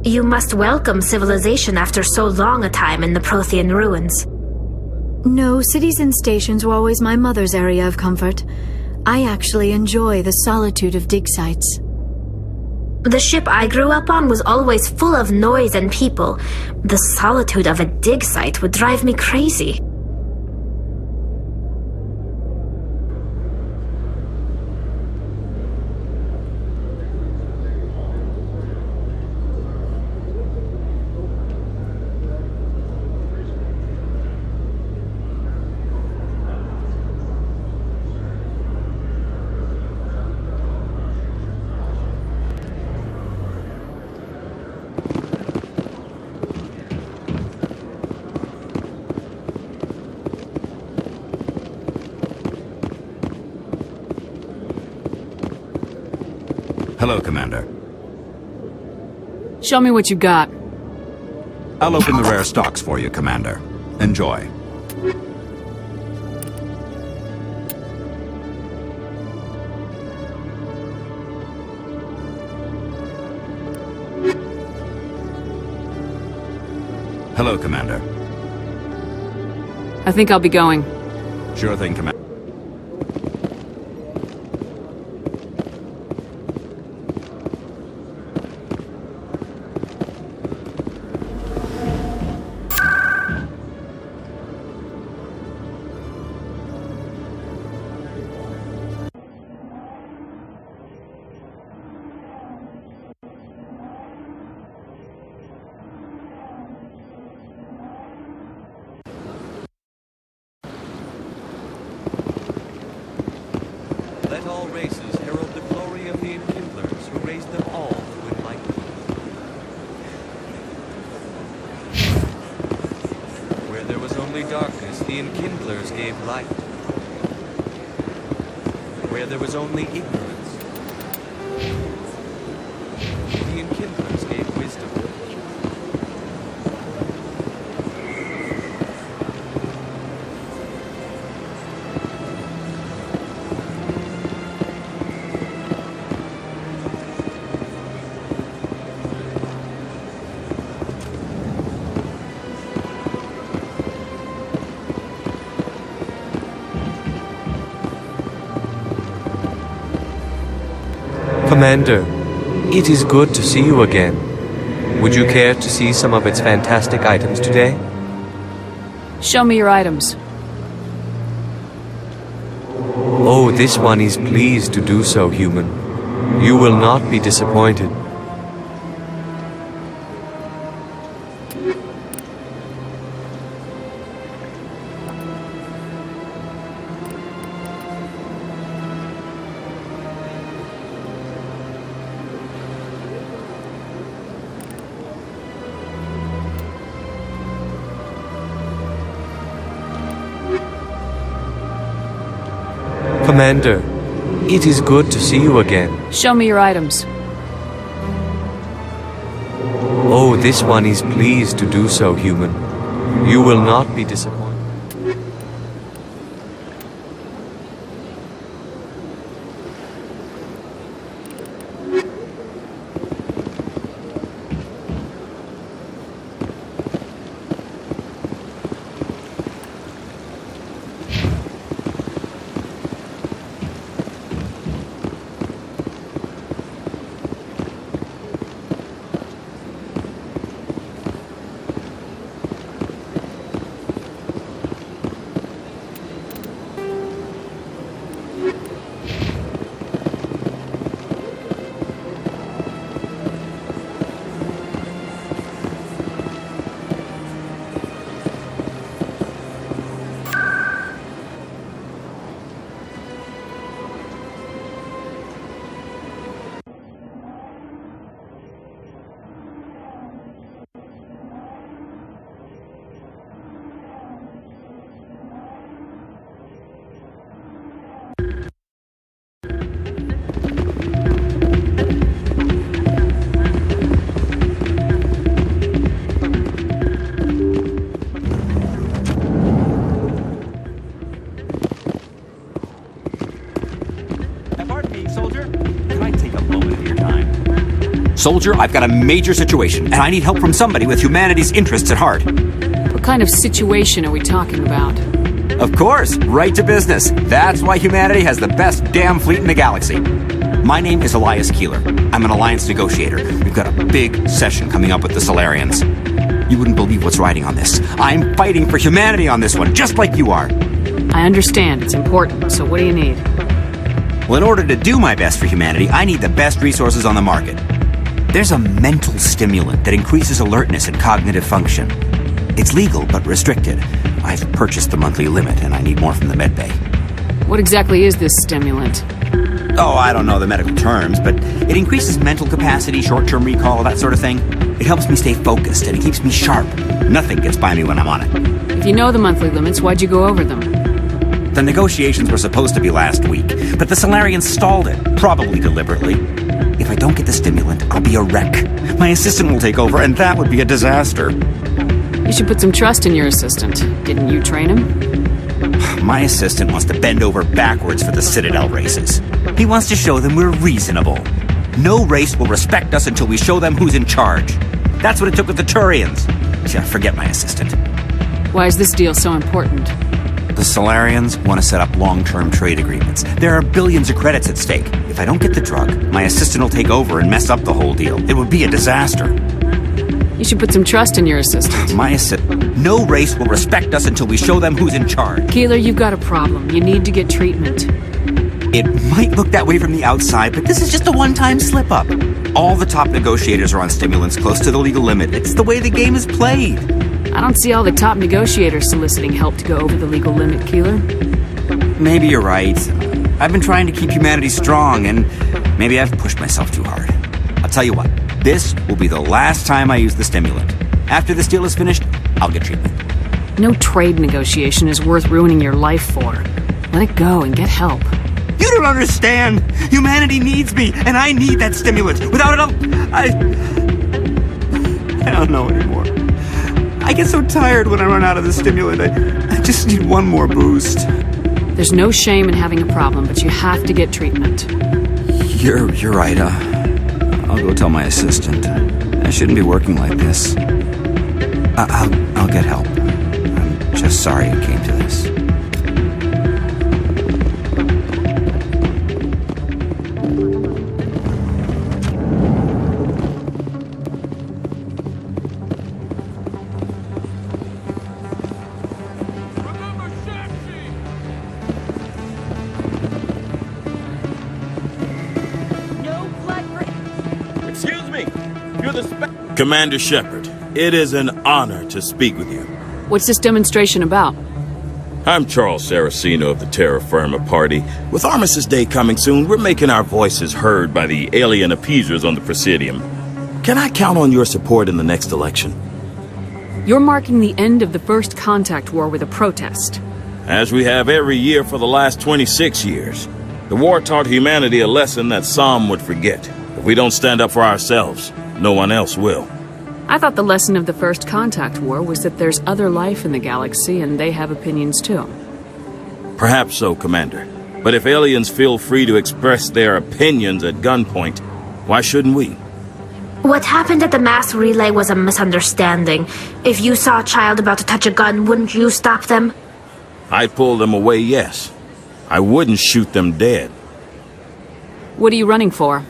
You must welcome civilization after so long a time in the Prothean ruins. No, cities and stations were always my mother's area of comfort. I actually enjoy the solitude of dig sites. The ship I grew up on was always full of noise and people. The solitude of a dig site would drive me crazy. Hello, Commander. Show me what you got. I'll open the rare stocks for you, Commander. Enjoy. Hello, Commander. I think I'll be going. Sure thing, Commander. Let all races herald the glory of the enkindlers who raised them all to enlightenment. Where there was only darkness, the enkindlers gave light. Where there was only ignorance, the enkindlers gave wisdom. Commander, it is good to see you again. Would you care to see some of its fantastic items today? Show me your items. Oh, this one is pleased to do so, human. You will not be disappointed. Commander, it is good to see you again. Show me your items. Oh, this one is pleased to do so, human. You will not be disappointed. Soldier, I've got a major situation, and I need help from somebody with humanity's interests at heart. What kind of situation are we talking about? Of course, right to business. That's why humanity has the best damn fleet in the galaxy. My name is Elias Keeler. I'm an alliance negotiator. We've got a big session coming up with the Solarians. You wouldn't believe what's riding on this. I'm fighting for humanity on this one, just like you are. I understand. It's important. So what do you need? Well, in order to do my best for humanity, I need the best resources on the market. There's a mental stimulant that increases alertness and cognitive function. It's legal, but restricted. I've purchased the monthly limit, and I need more from the medbay. What exactly is this stimulant? Oh, I don't know the medical terms, but it increases mental capacity, short-term recall, that sort of thing. It helps me stay focused, and it keeps me sharp. Nothing gets by me when I'm on it. If you know the monthly limits, why'd you go over them? The negotiations were supposed to be last week, but the Solarians stalled it, probably deliberately. If I don't get the stimulant, I'll be a wreck. My assistant will take over, and that would be a disaster. You should put some trust in your assistant. Didn't you train him? My assistant wants to bend over backwards for the Citadel races. He wants to show them we're reasonable. No race will respect us until we show them who's in charge. That's what it took with the Turians. Yeah, forget my assistant. Why is this deal so important? The Solarians want to set up long-term trade agreements. There are billions of credits at stake. If I don't get the drug, my assistant will take over and mess up the whole deal. It would be a disaster. You should put some trust in your assistant. My assistant... No race will respect us until we show them who's in charge. Keeler, you've got a problem. You need to get treatment. It might look that way from the outside, but this is just a one-time slip-up. All the top negotiators are on stimulants close to the legal limit. It's the way the game is played. I don't see all the top negotiators soliciting help to go over the legal limit, Keeler. Maybe you're right. I've been trying to keep humanity strong, and maybe I've pushed myself too hard. I'll tell you what. This will be the last time I use the stimulant. After this deal is finished, I'll get treatment. No trade negotiation is worth ruining your life for. Let it go and get help. You don't understand! Humanity needs me, and I need that stimulant. Without it, I don't know anymore. I get so tired when I run out of the stimulant. I just need one more boost. There's no shame in having a problem, but you have to get treatment. You're right, I'll go tell my assistant. I shouldn't be working like this. I'll get help. I'm just sorry it came to this. Commander Shepard, it is an honor to speak with you. What's this demonstration about? I'm Charles Saraceno of the Terra Firma Party. With Armistice Day coming soon, we're making our voices heard by the alien appeasers on the Presidium. Can I count on your support in the next election? You're marking the end of the First Contact War with a protest. As we have every year for the last 26 years. The war taught humanity a lesson that some would forget. If we don't stand up for ourselves, no one else will. I thought the lesson of the First Contact War was that there's other life in the galaxy and they have opinions too. Perhaps so, Commander. But if aliens feel free to express their opinions at gunpoint, why shouldn't we? What happened at the mass relay was a misunderstanding. If you saw a child about to touch a gun, wouldn't you stop them? I'd pull them away, yes. I wouldn't shoot them dead. What are you running for?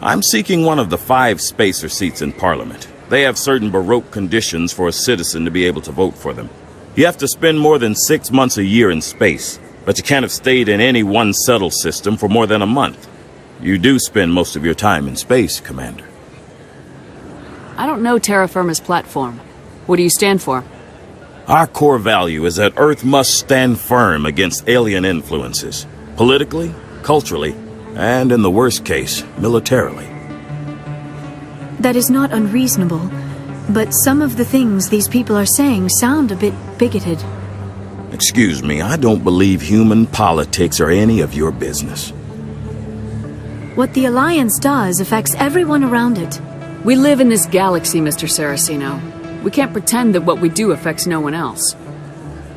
I'm seeking one of the 5 spacer seats in Parliament. They have certain Baroque conditions for a citizen to be able to vote for them. You have to spend more than 6 months a year in space, but you can't have stayed in any one settled system for more than a month. You do spend most of your time in space, Commander. I don't know Terra Firma's platform. What do you stand for? Our core value is that Earth must stand firm against alien influences, politically, culturally, and in the worst case, militarily. That is not unreasonable, but some of the things these people are saying sound a bit bigoted. Excuse me, I don't believe human politics are any of your business. What the Alliance does affects everyone around it. We live in this galaxy, Mr. Saraceno. We can't pretend that what we do affects no one else.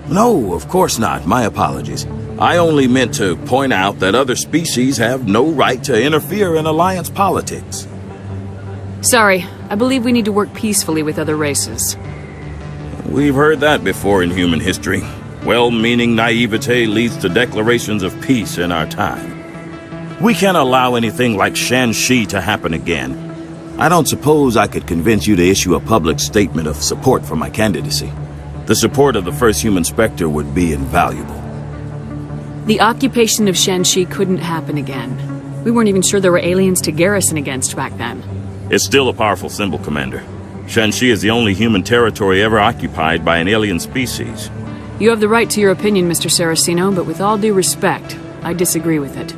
No, of course not. My apologies. I only meant to point out that other species have no right to interfere in Alliance politics. Sorry, I believe we need to work peacefully with other races. We've heard that before in human history. Well-meaning naivete leads to declarations of peace in our time. We can't allow anything like Shanxi to happen again. I don't suppose I could convince you to issue a public statement of support for my candidacy. The support of the first human Spectre would be invaluable. The occupation of Shanxi couldn't happen again. We weren't even sure there were aliens to garrison against back then. It's still a powerful symbol, Commander. Shanxi is the only human territory ever occupied by an alien species. You have the right to your opinion, Mr. Saraceno, but with all due respect, I disagree with it.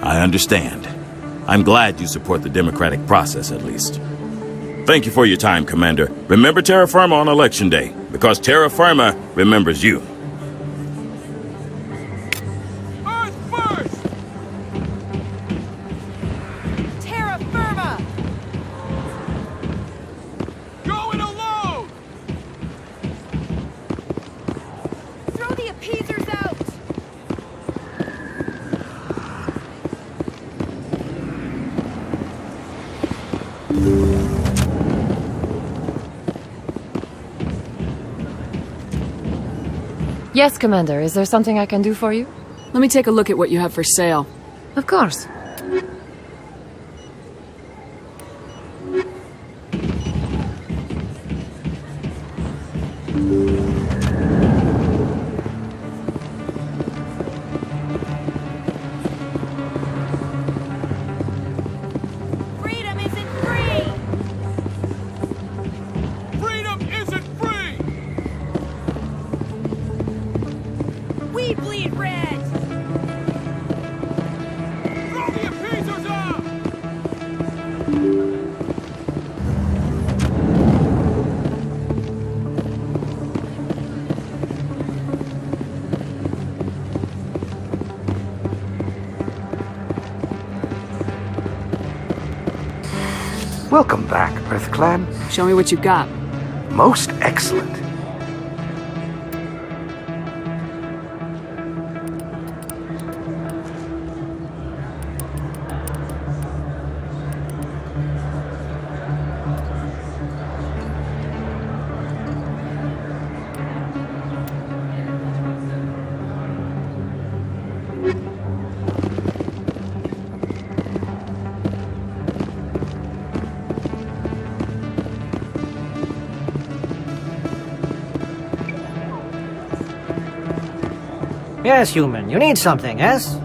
I understand. I'm glad you support the democratic process, at least. Thank you for your time, Commander. Remember Terra Firma on Election Day, because Terra Firma remembers you. Earth first! Terra Firma! Going alone! Throw the appeasers out! Yes, Commander. Is there something I can do for you? Let me take a look at what you have for sale. Of course. Freedom isn't free! Freedom isn't free! We bleed red! Throw the appeasers out! Welcome back, EarthClan. Show me what you got. Most excellent. Yes, human. You need something, yes?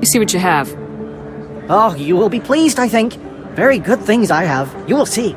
You see what you have. Oh, you will be pleased, I think. Very good things I have. You will see.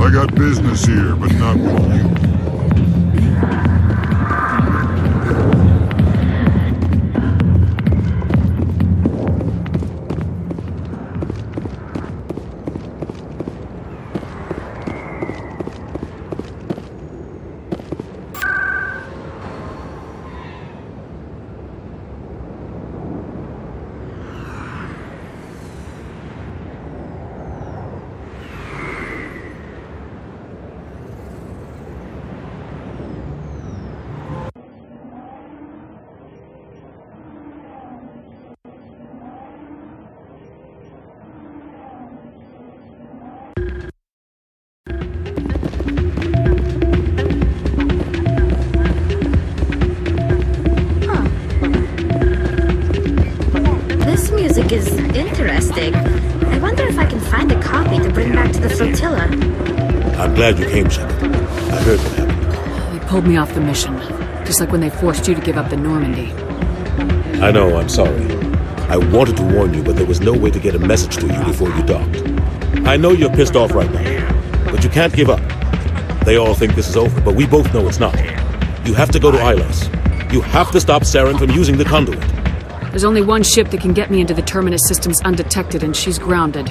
I got business here, but not with you. flotilla. I'm glad you came, Shepard. I heard what happened. They pulled me off the mission, just like when they forced you to give up the Normandy. I know, I'm sorry. I wanted to warn you, but there was no way to get a message to you before you docked. I know you're pissed off right now, but you can't give up. They all think this is over, but we both know it's not. You have to go to Ilos. You have to stop Saren from using the conduit. There's only one ship that can get me into the Terminus systems undetected, and she's grounded.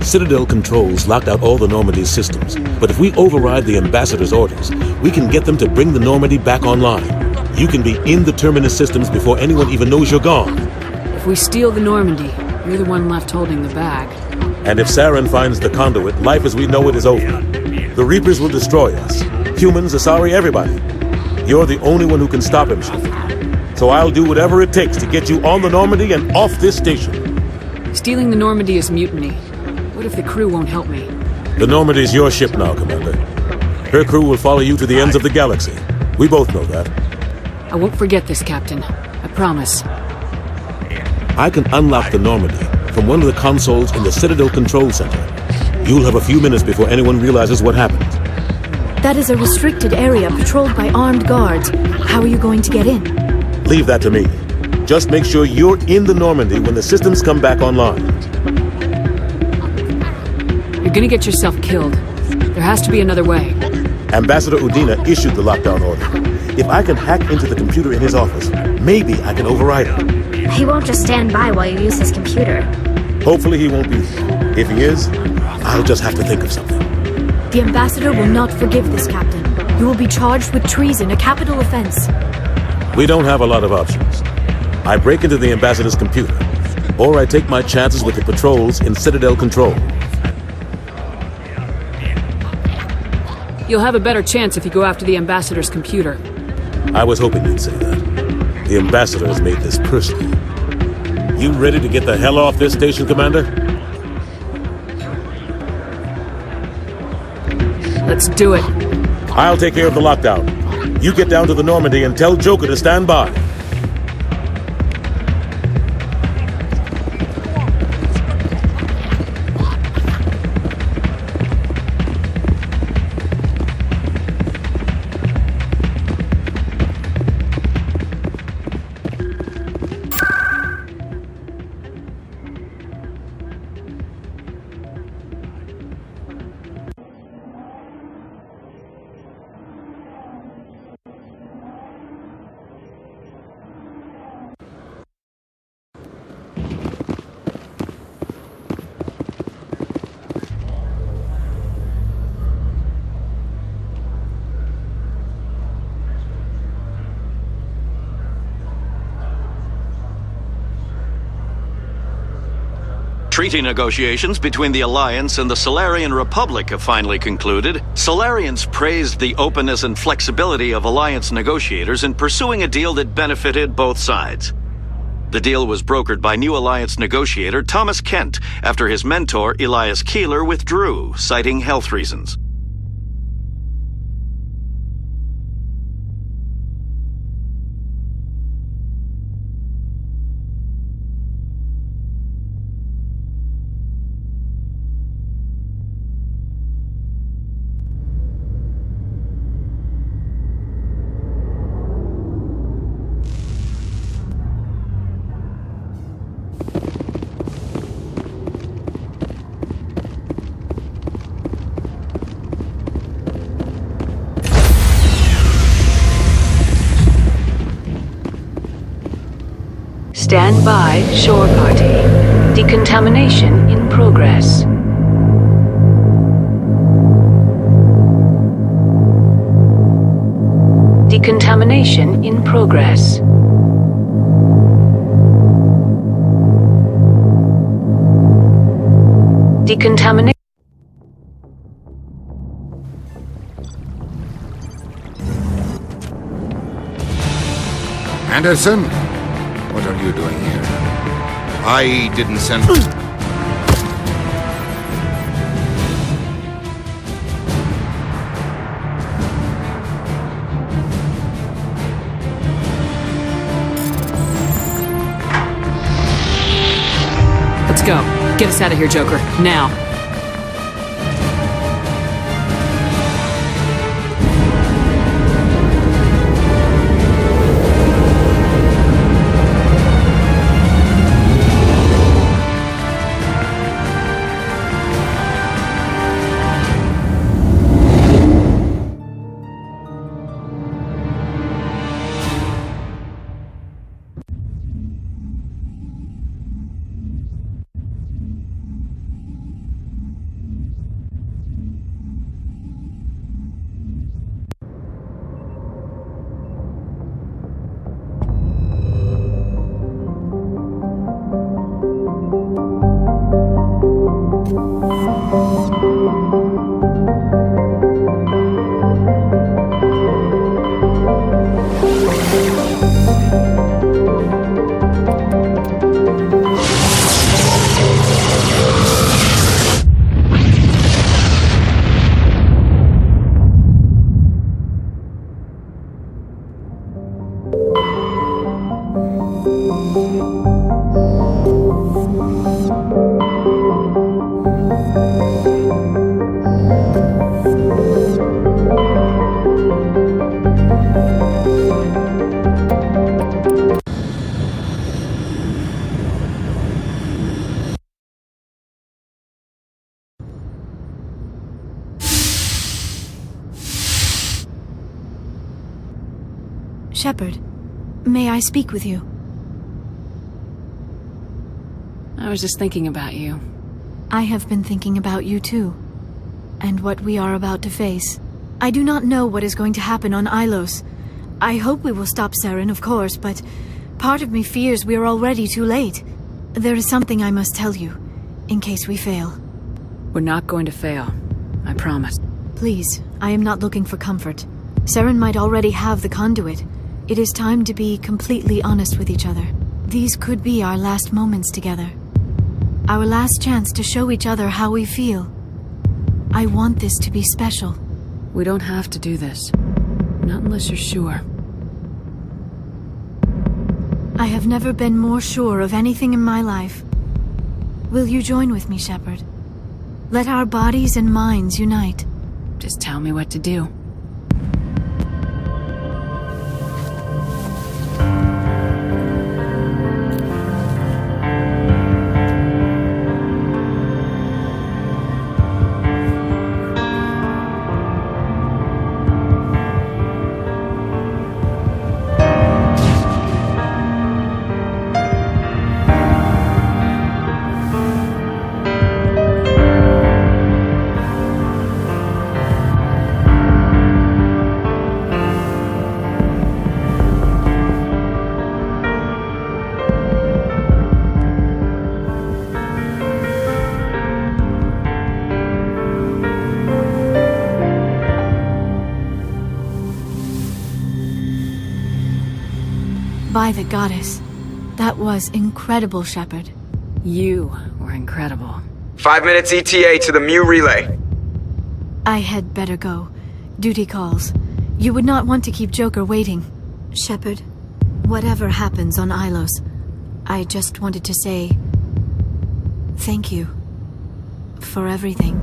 Citadel controls locked out all the Normandy's systems, but if we override the Ambassador's orders, we can get them to bring the Normandy back online. You can be in the Terminus systems before anyone even knows you're gone. If we steal the Normandy, you're the one left holding the bag. And if Saren finds the conduit, life as we know it is over. The Reapers will destroy us. Humans, Asari, everybody. You're the only one who can stop him, Shepard. So I'll do whatever it takes to get you on the Normandy and off this station. Stealing the Normandy is mutiny. What if the crew won't help me? The Normandy's your ship now, Commander. Her crew will follow you to the ends of the galaxy. We both know that. I won't forget this, Captain. I promise. I can unlock the Normandy from one of the consoles in the Citadel Control Center. You'll have a few minutes before anyone realizes what happened. That is a restricted area patrolled by armed guards. How are you going to get in? Leave that to me. Just make sure you're in the Normandy when the systems come back online. You're gonna get yourself killed. There has to be another way. Ambassador Udina issued the lockdown order. If I can hack into the computer in his office, maybe I can override it. He won't just stand by while you use his computer. Hopefully he won't be. If he is, I'll just have to think of something. The Ambassador will not forgive this, Captain. You will be charged with treason, a capital offense. We don't have a lot of options. I break into the Ambassador's computer, or I take my chances with the patrols in Citadel Control. You'll have a better chance if you go after the Ambassador's computer. I was hoping you'd say that. The Ambassador has made this personal. You ready to get the hell off this station, Commander? Let's do it. I'll take care of the lockdown. You get down to the Normandy and tell Joker to stand by. Treaty negotiations between the Alliance and the Solarian Republic have finally concluded. Solarians praised the openness and flexibility of Alliance negotiators in pursuing a deal that benefited both sides. The deal was brokered by new Alliance negotiator Thomas Kent after his mentor Elias Keeler withdrew, citing health reasons. Stand by, shore party. Decontamination in progress. Decontamination in progress. Decontamination. Anderson? What are you doing here? I didn't send... Let's go. Get us out of here, Joker. Now. Shepard, may I speak with you? I was just thinking about you. I have been thinking about you too, and what we are about to face. I do not know what is going to happen on Ilos. I hope we will stop Saren, of course, but part of me fears we are already too late. There is something I must tell you, in case we fail. We're not going to fail. I promise. Please, I am not looking for comfort. Saren might already have the conduit. It is time to be completely honest with each other. These could be our last moments together. Our last chance to show each other how we feel. I want this to be special. We don't have to do this. Not unless you're sure. I have never been more sure of anything in my life. Will you join with me, Shepard? Let our bodies and minds unite. Just tell me what to do. By the goddess. That was incredible, Shepard. You were incredible. 5 minutes ETA to the Mu relay. I had better go. Duty calls. You would not want to keep Joker waiting. Shepard, whatever happens on Ilos, I just wanted to say thank you for everything.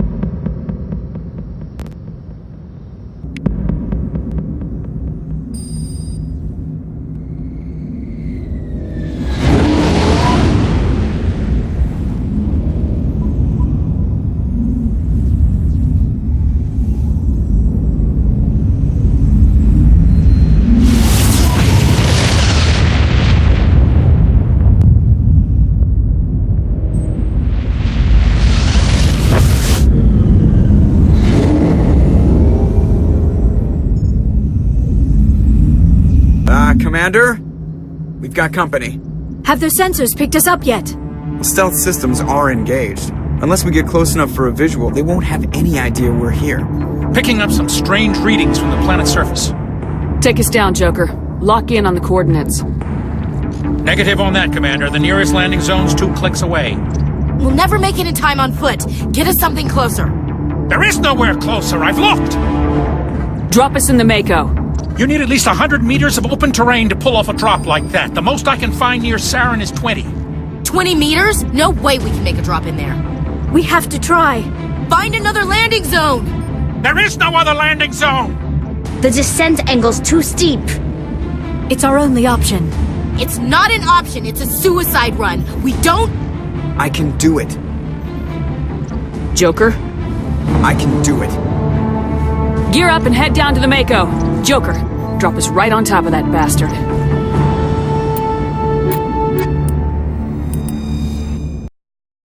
Commander? We've got company. Have their sensors picked us up yet? Well, stealth systems are engaged. Unless we get close enough for a visual, they won't have any idea we're here. Picking up some strange readings from the planet's surface. Take us down, Joker. Lock in on the coordinates. Negative on that, Commander. The nearest landing zone's 2 clicks away. We'll never make it in time on foot. Get us something closer. There is nowhere closer. I've looked. Drop us in the Mako. You need at least 100 meters of open terrain to pull off a drop like that. The most I can find near Saren is 20. 20 meters? No way we can make a drop in there. We have to try. Find another landing zone! There is no other landing zone! The descent angle's too steep. It's our only option. It's not an option, it's a suicide run. We don't... I can do it. Joker? I can do it. Gear up and head down to the Mako. Joker, drop us right on top of that bastard.